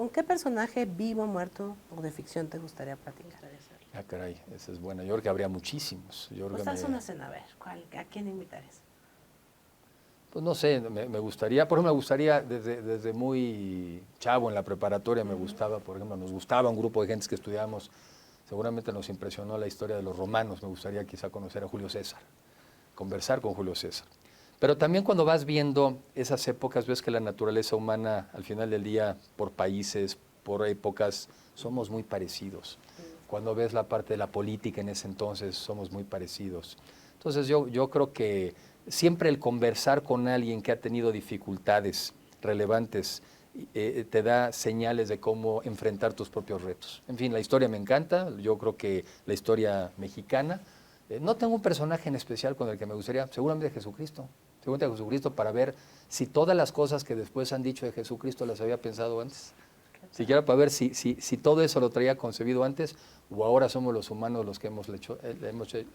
¿Con qué personaje vivo, muerto o de ficción te gustaría platicar? Ah, caray, esa es buena. Yo creo que habría muchísimos. Yo creo Pues que haz una cena, a ver, ¿a quién invitarías? pues no sé, me gustaría, por ejemplo, me gustaría desde muy chavo en la preparatoria, me gustaba, por ejemplo, nos gustaba un grupo de gentes que estudiábamos, seguramente nos impresionó la historia de los romanos, me gustaría quizá conocer a Julio César, conversar con Julio César. Pero también cuando vas viendo esas épocas, ves que la naturaleza humana, al final del día, por países, por épocas, somos muy parecidos. Cuando ves la parte de la política en ese entonces, somos muy parecidos. Entonces yo creo que siempre el conversar con alguien que ha tenido dificultades relevantes te da señales de cómo enfrentar tus propios retos. En fin, la historia me encanta, yo creo que la historia mexicana. No tengo un personaje en especial con el que me gustaría, seguramente Jesucristo. Seguramente Jesucristo para ver si todas las cosas que después han dicho de Jesucristo las había pensado antes. Siquiera para ver si todo eso lo traía concebido antes o ahora somos los humanos los que hemos hecho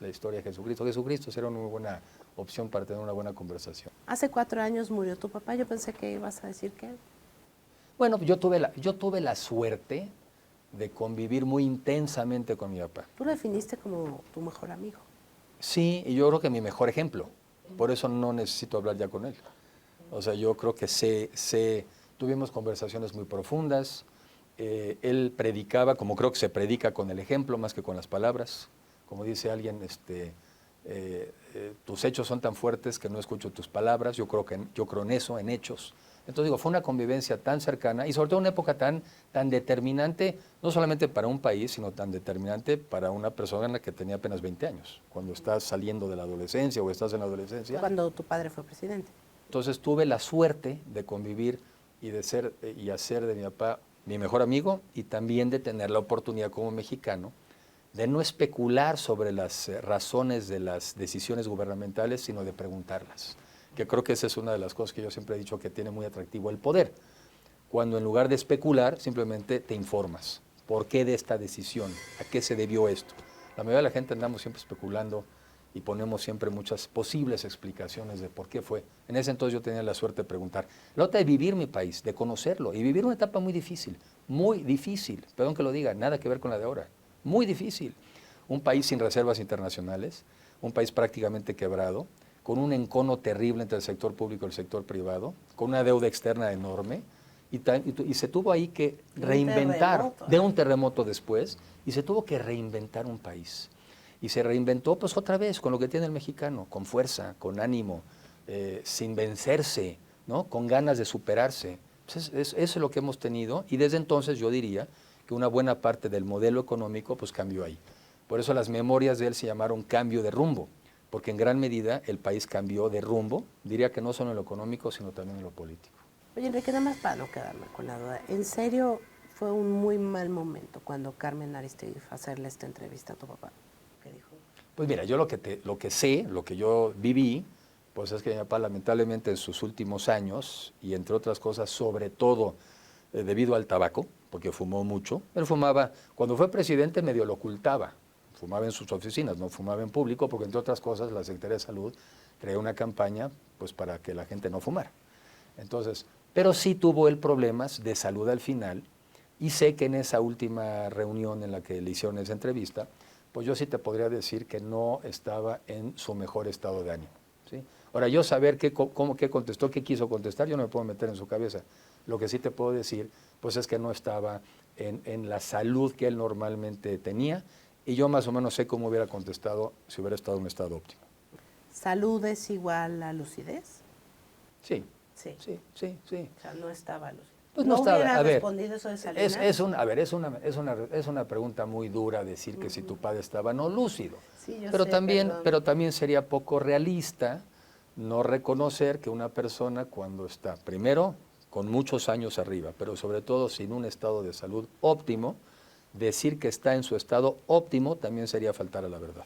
la historia de Jesucristo. Jesucristo será una muy buena opción para tener una buena conversación. Hace 4 años murió tu papá, yo pensé que ibas a decir que... Bueno, yo tuve la suerte de convivir muy intensamente con mi papá. Tú lo definiste como tu mejor amigo. Sí, y yo creo que mi mejor ejemplo. Por eso no necesito hablar ya con él. O sea, yo creo que tuvimos conversaciones muy profundas. Él predicaba, como creo que se predica con el ejemplo más que con las palabras. Como dice alguien, tus hechos son tan fuertes que no escucho tus palabras. Yo creo en eso, en hechos. Entonces digo, fue una convivencia tan cercana y sobre todo una época tan determinante, no solamente para un país, sino tan determinante para una persona en la que tenía apenas 20 años, cuando estás saliendo de la adolescencia o estás en la adolescencia. Cuando tu padre fue presidente. Entonces tuve la suerte de convivir y de ser y hacer de mi papá mi mejor amigo y también de tener la oportunidad como mexicano de no especular sobre las razones de las decisiones gubernamentales, sino de preguntarlas. Que creo que esa es una de las cosas que yo siempre he dicho que tiene muy atractivo el poder. Cuando en lugar de especular, simplemente te informas. ¿Por qué de esta decisión? ¿A qué se debió esto? La mayoría de la gente andamos siempre especulando y ponemos siempre muchas posibles explicaciones de por qué fue. En ese entonces yo tenía la suerte de preguntar. La otra de vivir mi país, de conocerlo y vivir una etapa muy difícil, perdón que lo diga, nada que ver con la de ahora, muy difícil. Un país sin reservas internacionales, un país prácticamente quebrado, con un encono terrible entre el sector público y el sector privado, con una deuda externa enorme, y se tuvo ahí que reinventar, de un terremoto después, y se tuvo que reinventar un país. Y se reinventó pues otra vez con lo que tiene el mexicano, con fuerza, con ánimo, sin vencerse, ¿no? Con ganas de superarse. Pues eso es lo que hemos tenido y desde entonces yo diría que una buena parte del modelo económico pues cambió ahí. Por eso las memorias de él se llamaron cambio de rumbo, porque en gran medida el país cambió de rumbo, diría que no solo en lo económico, sino también en lo político. Oye, Enrique, nada más para no quedarme con la duda, ¿en serio fue un muy mal momento cuando Carmen Aristegui fue a hacerle esta entrevista a tu papá? ¿Qué dijo? Pues mira, yo lo que sé, lo que yo viví, pues es que mi papá lamentablemente en sus últimos años, y entre otras cosas, sobre todo debido al tabaco, porque fumó mucho, él fumaba, cuando fue presidente medio lo ocultaba, fumaba en sus oficinas, no fumaba en público, porque entre otras cosas la Secretaría de Salud creó una campaña pues para que la gente no fumara. Entonces, pero sí tuvo él problemas de salud al final, y sé que en esa última reunión en la que le hicieron esa entrevista, pues yo sí te podría decir que no estaba en su mejor estado de ánimo, ¿sí? Ahora, yo saber qué contestó, qué quiso contestar, yo no me puedo meter en su cabeza. Lo que sí te puedo decir, pues es que no estaba en la salud que él normalmente tenía, y yo más o menos sé cómo hubiera contestado si hubiera estado en un estado óptimo. ¿Salud es igual a lucidez? Sí, Sí. sí, sí, sí. O sea, no estaba lúcido. Pues no estaba, hubiera a ver, respondido eso de Salinas? es una pregunta muy dura decir que si tu padre estaba no lúcido. Sí, yo Pero sé, también, perdón. pero también sería poco realista no reconocer que una persona cuando está, primero, con muchos años arriba, pero sobre todo sin un estado de salud óptimo, decir que está en su estado óptimo también sería faltar a la verdad.